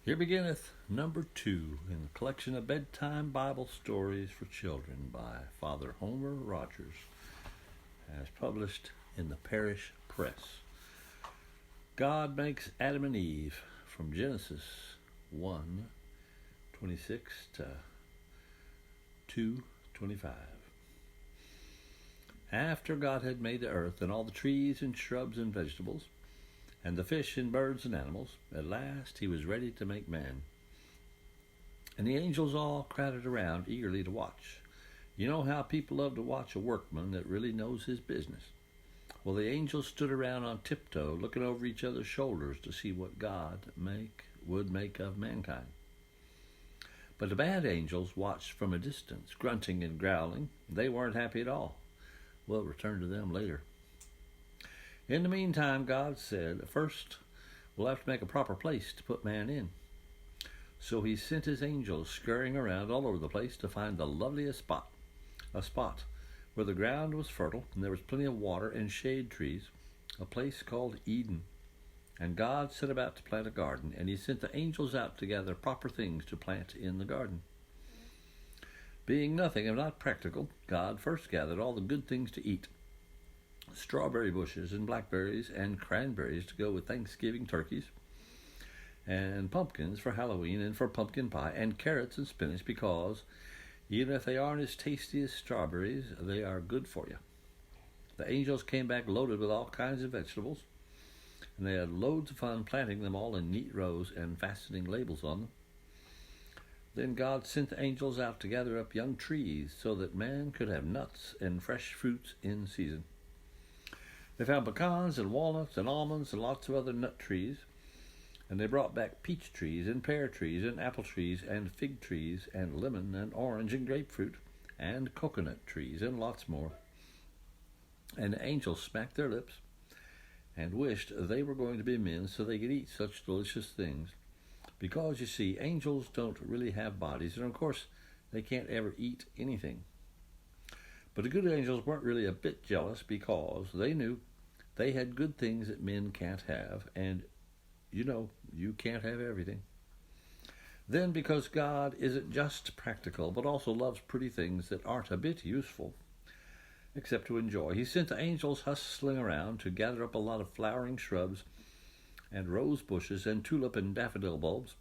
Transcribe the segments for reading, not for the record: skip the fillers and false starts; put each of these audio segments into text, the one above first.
Here beginneth number 2 in the collection of bedtime Bible stories for children by Father Homer Rogers, as published in the Parish Press. God makes Adam and Eve, from Genesis 1:26 to 2:25. After God had made the earth and all the trees and shrubs and vegetables, and the fish and birds and animals, at last he was ready to make man. And the angels all crowded around eagerly to watch. You know how people love to watch a workman that really knows his business. Well, the angels stood around on tiptoe, looking over each other's shoulders to see what God would make of mankind. But the bad angels watched from a distance, grunting and growling. They weren't happy at all. We'll return to them later. In the meantime, God said, first, we'll have to make a proper place to put man in. So he sent his angels scurrying around all over the place to find the loveliest spot, a spot where the ground was fertile and there was plenty of water and shade trees, a place called Eden. And God set about to plant a garden, and he sent the angels out to gather proper things to plant in the garden. Being nothing and not practical, God first gathered all the good things to eat. Strawberry bushes and blackberries and cranberries to go with Thanksgiving turkeys, and pumpkins for Halloween and for pumpkin pie, and carrots and spinach because, even if they aren't as tasty as strawberries, they are good for you. The angels came back loaded with all kinds of vegetables, and they had loads of fun planting them all in neat rows and fastening labels on them. Then God sent the angels out to gather up young trees so that man could have nuts and fresh fruits in season. They found pecans and walnuts and almonds and lots of other nut trees, and they brought back peach trees and pear trees and apple trees and fig trees and lemon and orange and grapefruit and coconut trees and lots more. And the angels smacked their lips and wished they were going to be men so they could eat such delicious things. Because, you see, angels don't really have bodies, and of course they can't ever eat anything. But the good angels weren't really a bit jealous because they knew they had good things that men can't have, and you can't have everything. Then, because God isn't just practical, but also loves pretty things that aren't a bit useful, except to enjoy, he sent the angels hustling around to gather up a lot of flowering shrubs and rose bushes and tulip and daffodil bulbs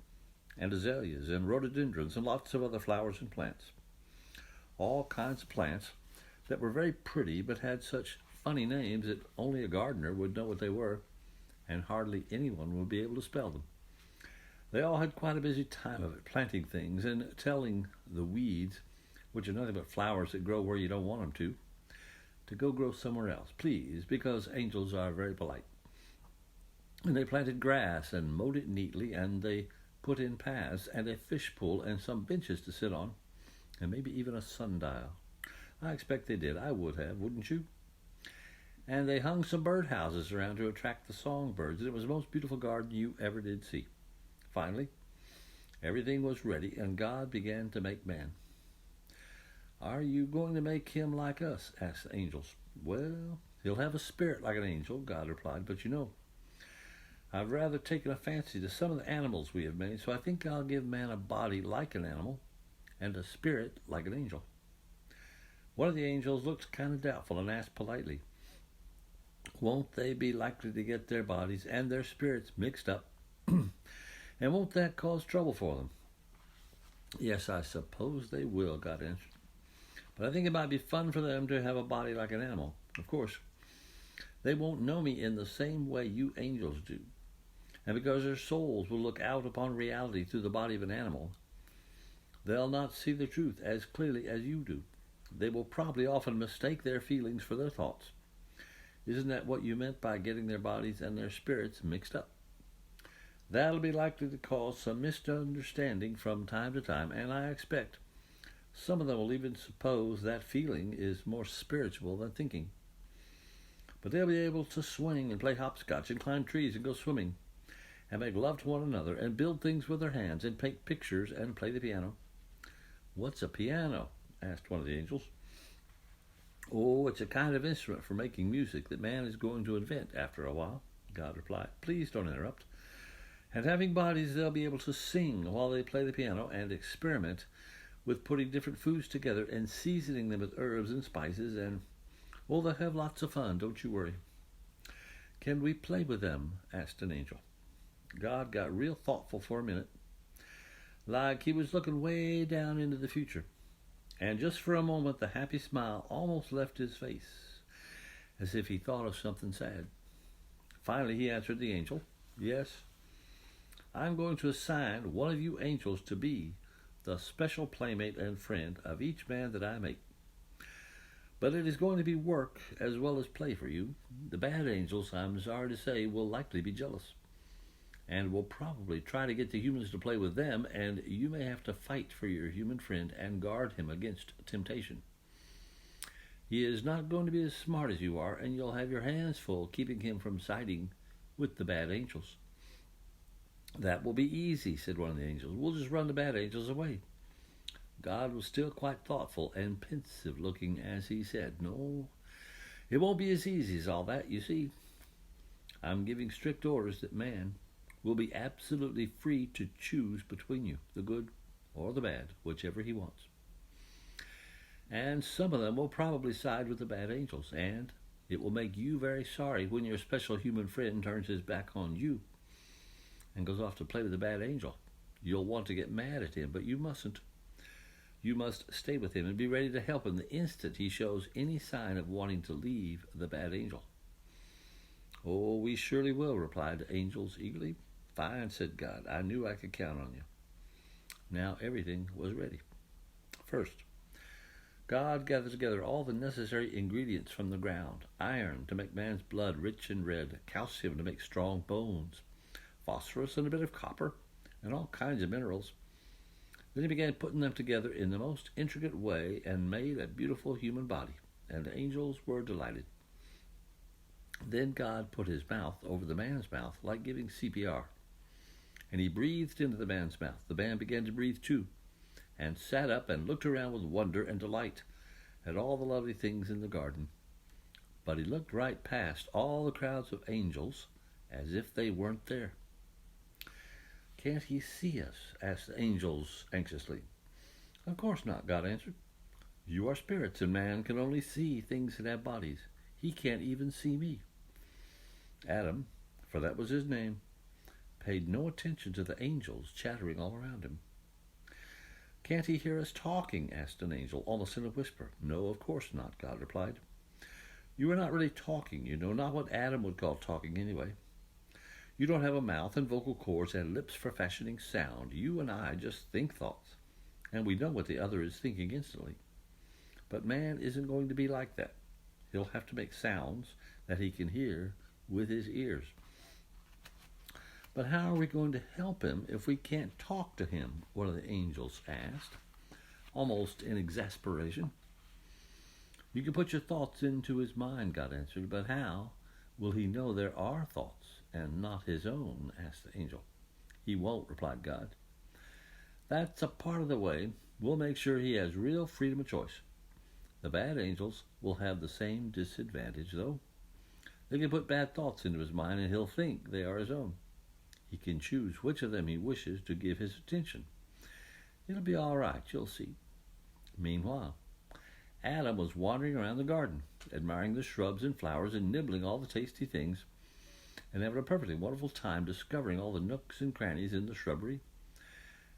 and azaleas and rhododendrons and lots of other flowers and plants. All kinds of plants that were very pretty but had such funny names that only a gardener would know what they were, and hardly anyone would be able to spell them. They all had quite a busy time of it, planting things and telling the weeds, which are nothing but flowers that grow where you don't want them to go grow somewhere else, please, because angels are very polite. And they planted grass and mowed it neatly, and they put in paths and a fish pool and some benches to sit on, and maybe even a sundial. I expect they did. I would have, wouldn't you? And they hung some birdhouses around to attract the songbirds, and it was the most beautiful garden you ever did see. Finally, everything was ready, and God began to make man. Are you going to make him like us? Asked the angels. Well, he'll have a spirit like an angel, God replied, but I've rather taken a fancy to some of the animals we have made, so I think I'll give man a body like an animal and a spirit like an angel. One of the angels looked kind of doubtful and asked politely, won't they be likely to get their bodies and their spirits mixed up? And won't that cause trouble for them? Yes, I suppose they will, God answered. But I think it might be fun for them to have a body like an animal. Of course, they won't know me in the same way you angels do. And because their souls will look out upon reality through the body of an animal, they'll not see the truth as clearly as you do. They will probably often mistake their feelings for their thoughts. Isn't that what you meant by getting their bodies and their spirits mixed up? That'll be likely to cause some misunderstanding from time to time, and I expect some of them will even suppose that feeling is more spiritual than thinking. But they'll be able to swing and play hopscotch and climb trees and go swimming and make love to one another and build things with their hands and paint pictures and play the piano. What's a piano? Asked one of the angels. Oh, it's a kind of instrument for making music that man is going to invent after a while, God replied. Please don't interrupt. And having bodies, they'll be able to sing while they play the piano and experiment with putting different foods together and seasoning them with herbs and spices, and, well, they'll have lots of fun, don't you worry. Can we play with them? Asked an angel. God got real thoughtful for a minute, like he was looking way down into the future. And just for a moment, the happy smile almost left his face, as if he thought of something sad. Finally, he answered the angel, "Yes, I'm going to assign one of you angels to be the special playmate and friend of each man that I make. But it is going to be work as well as play for you. The bad angels, I'm sorry to say, will likely be jealous, and will probably try to get the humans to play with them, and you may have to fight for your human friend and guard him against temptation. He is not going to be as smart as you are, and you'll have your hands full keeping him from siding with the bad angels." "That will be easy," said one of the angels. "We'll just run the bad angels away." God was still quite thoughtful and pensive looking as he said, "No, it won't be as easy as all that. You see, I'm giving strict orders that man will be absolutely free to choose between you, the good or the bad, whichever he wants. And some of them will probably side with the bad angels, and it will make you very sorry when your special human friend turns his back on you and goes off to play with the bad angel. You'll want to get mad at him, but you mustn't. You must stay with him and be ready to help him the instant he shows any sign of wanting to leave the bad angel." "Oh, we surely will," replied the angels eagerly. "Fine," said God. "I knew I could count on you." Now everything was ready. First, God gathered together all the necessary ingredients from the ground: iron to make man's blood rich and red, calcium to make strong bones, phosphorus and a bit of copper, and all kinds of minerals. Then he began putting them together in the most intricate way and made a beautiful human body, and the angels were delighted. Then God put his mouth over the man's mouth, like giving CPR, and he breathed into the man's mouth. The man began to breathe too, and sat up and looked around with wonder and delight at all the lovely things in the garden. But he looked right past all the crowds of angels as if they weren't there. "Can't he see us?" asked the angels anxiously. "Of course not," God answered. "You are spirits, and man can only see things that have bodies. He can't even see me." Adam, for that was his name, paid no attention to the angels chattering all around him. "Can't he hear us talking?" asked an angel, almost in a whisper. "No, of course not," God replied. "You are not really talking, you know, not what Adam would call talking anyway. You don't have a mouth and vocal cords and lips for fashioning sound. You and I just think thoughts, and we know what the other is thinking instantly. But man isn't going to be like that. He'll have to make sounds that he can hear with his ears." "But how are we going to help him if we can't talk to him?" one of the angels asked, almost in exasperation. "You can put your thoughts into his mind," God answered. "But how will he know there are thoughts and not his own?" asked the angel. "He won't," replied God. "That's a part of the way. We'll make sure he has real freedom of choice. The bad angels will have the same disadvantage, though. They can put bad thoughts into his mind, and he'll think they are his own. He can choose which of them he wishes to give his attention. It'll be all right, you'll see." Meanwhile, Adam was wandering around the garden, admiring the shrubs and flowers and nibbling all the tasty things, and having a perfectly wonderful time discovering all the nooks and crannies in the shrubbery,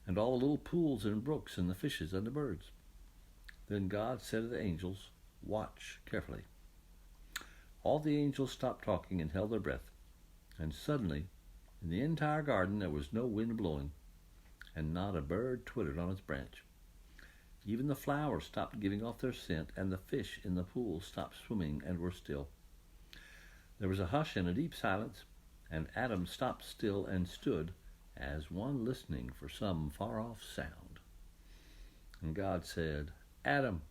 and all the little pools and brooks and the fishes and the birds. Then God said to the angels, "Watch carefully." All the angels stopped talking and held their breath, and suddenly, in the entire garden there was no wind blowing, and not a bird twittered on its branch. Even the flowers stopped giving off their scent, and the fish in the pool stopped swimming and were still. There was a hush and a deep silence, and Adam stopped still and stood as one listening for some far-off sound. And God said, "Adam."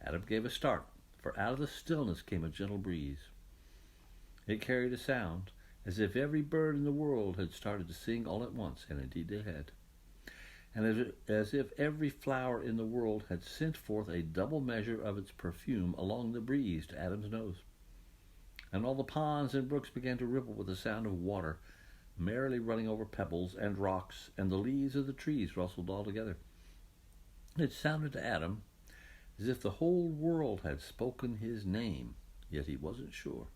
Adam gave a start, for out of the stillness came a gentle breeze. It carried a sound, as if every bird in the world had started to sing all at once, and indeed they had. And as if every flower in the world had sent forth a double measure of its perfume along the breeze to Adam's nose. And all the ponds and brooks began to ripple with the sound of water, merrily running over pebbles and rocks, and the leaves of the trees rustled all together. It sounded to Adam as if the whole world had spoken his name, yet he wasn't sure.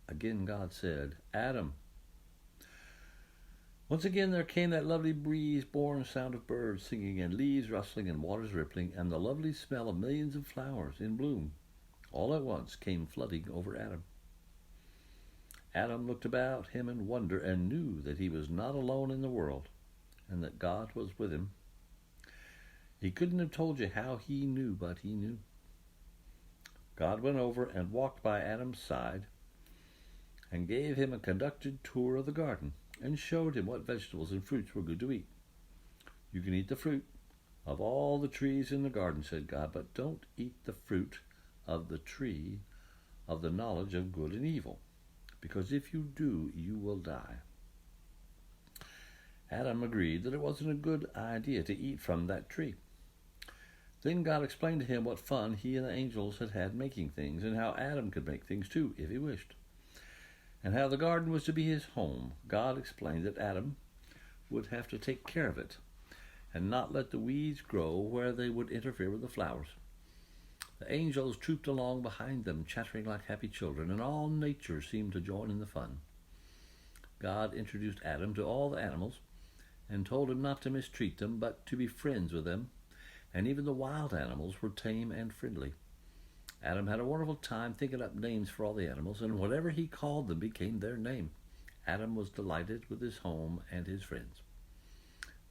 Again God said, "Adam." Once again there came that lovely breeze-born sound of birds singing and leaves rustling and waters rippling, and the lovely smell of millions of flowers in bloom all at once came flooding over Adam. Adam looked about him in wonder and knew that he was not alone in the world and that God was with him. He couldn't have told you how he knew, but he knew. God went over and walked by Adam's side and gave him a conducted tour of the garden and showed him what vegetables and fruits were good to eat. "You can eat the fruit of all the trees in the garden," said God, "but don't eat the fruit of the tree of the knowledge of good and evil, because if you do, you will die." Adam agreed that it wasn't a good idea to eat from that tree. Then God explained to him what fun he and the angels had had making things, and how Adam could make things too, if he wished, and how the garden was to be his home. God explained that Adam would have to take care of it and not let the weeds grow where they would interfere with the flowers. The angels trooped along behind them, chattering like happy children, and all nature seemed to join in the fun. God introduced Adam to all the animals and told him not to mistreat them, but to be friends with them, and even the wild animals were tame and friendly. Adam had a wonderful time thinking up names for all the animals, and whatever he called them became their name. Adam was delighted with his home and his friends.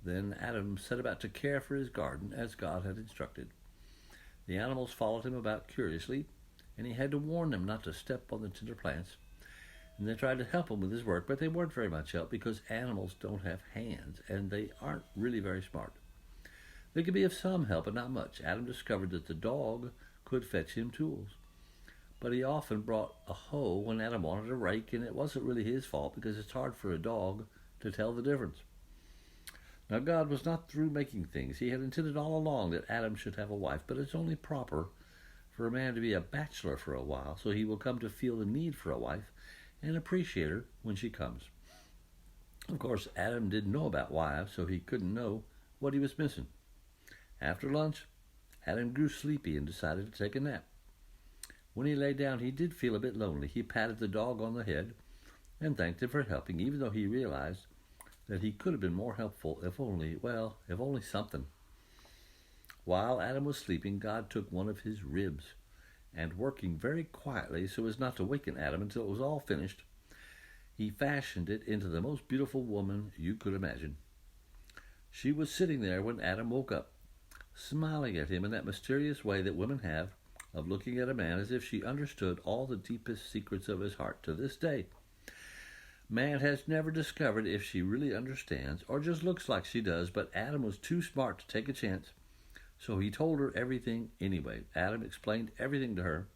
Then Adam set about to care for his garden as God had instructed. The animals followed him about curiously, and he had to warn them not to step on the tender plants. And they tried to help him with his work, but they weren't very much help because animals don't have hands, and they aren't really very smart. They could be of some help, but not much. Adam discovered that the dog could fetch him tools, but he often brought a hoe when Adam wanted a rake, and it wasn't really his fault because it's hard for a dog to tell the difference. Now God was not through making things. He had intended all along that Adam should have a wife, but it's only proper for a man to be a bachelor for a while, so he will come to feel the need for a wife and appreciate her when she comes. Of course, Adam didn't know about wives, so he couldn't know what he was missing. After lunch, Adam grew sleepy and decided to take a nap. When he lay down, he did feel a bit lonely. He patted the dog on the head and thanked him for helping, even though he realized that he could have been more helpful if only something. While Adam was sleeping, God took one of his ribs and, working very quietly so as not to waken Adam until it was all finished, he fashioned it into the most beautiful woman you could imagine. She was sitting there when Adam woke up, smiling at him in that mysterious way that women have of looking at a man as if she understood all the deepest secrets of his heart. To this day, man has never discovered if she really understands or just looks like she does, but Adam was too smart to take a chance, so he told her everything anyway. Adam explained everything to her,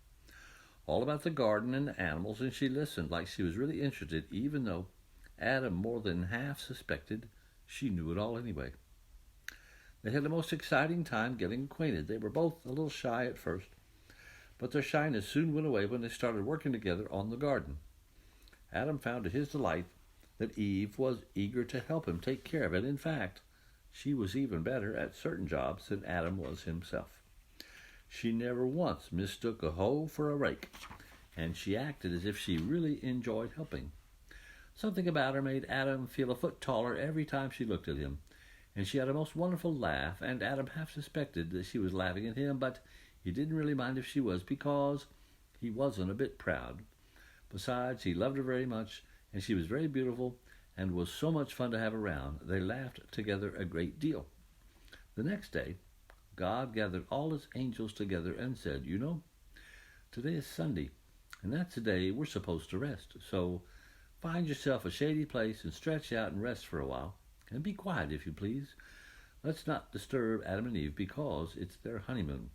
all about the garden and the animals, and she listened like she was really interested, even though Adam more than half suspected she knew it all anyway. They had the most exciting time getting acquainted. They were both a little shy at first, but their shyness soon went away when they started working together on the garden. Adam found to his delight that Eve was eager to help him take care of it. In fact, she was even better at certain jobs than Adam was himself. She never once mistook a hoe for a rake, and she acted as if she really enjoyed helping. Something about her made Adam feel a foot taller every time she looked at him, and she had a most wonderful laugh, and Adam half suspected that she was laughing at him, but he didn't really mind if she was, because he wasn't a bit proud. Besides, he loved her very much, and she was very beautiful and was so much fun to have around. They laughed together a great deal. The next day, God gathered all his angels together and said, "You know, today is Sunday, and that's the day we're supposed to rest. So find yourself a shady place and stretch out and rest for a while. And be quiet, if you please. Let's not disturb Adam and Eve because it's their honeymoon,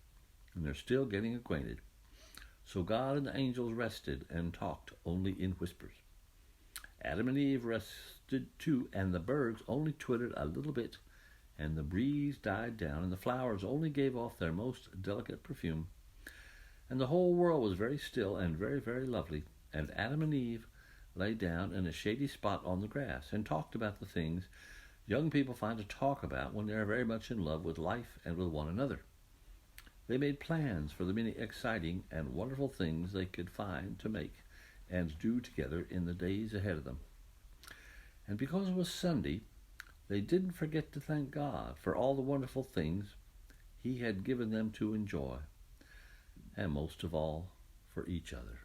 and they're still getting acquainted." So God and the angels rested and talked only in whispers. Adam and Eve rested too, and the birds only twittered a little bit, and the breeze died down, and the flowers only gave off their most delicate perfume. And the whole world was very still and very, very lovely, and Adam and Eve lay down in a shady spot on the grass and talked about the things young people find to talk about when they are very much in love with life and with one another. They made plans for the many exciting and wonderful things they could find to make and do together in the days ahead of them. And because it was Sunday, they didn't forget to thank God for all the wonderful things He had given them to enjoy, and most of all, for each other.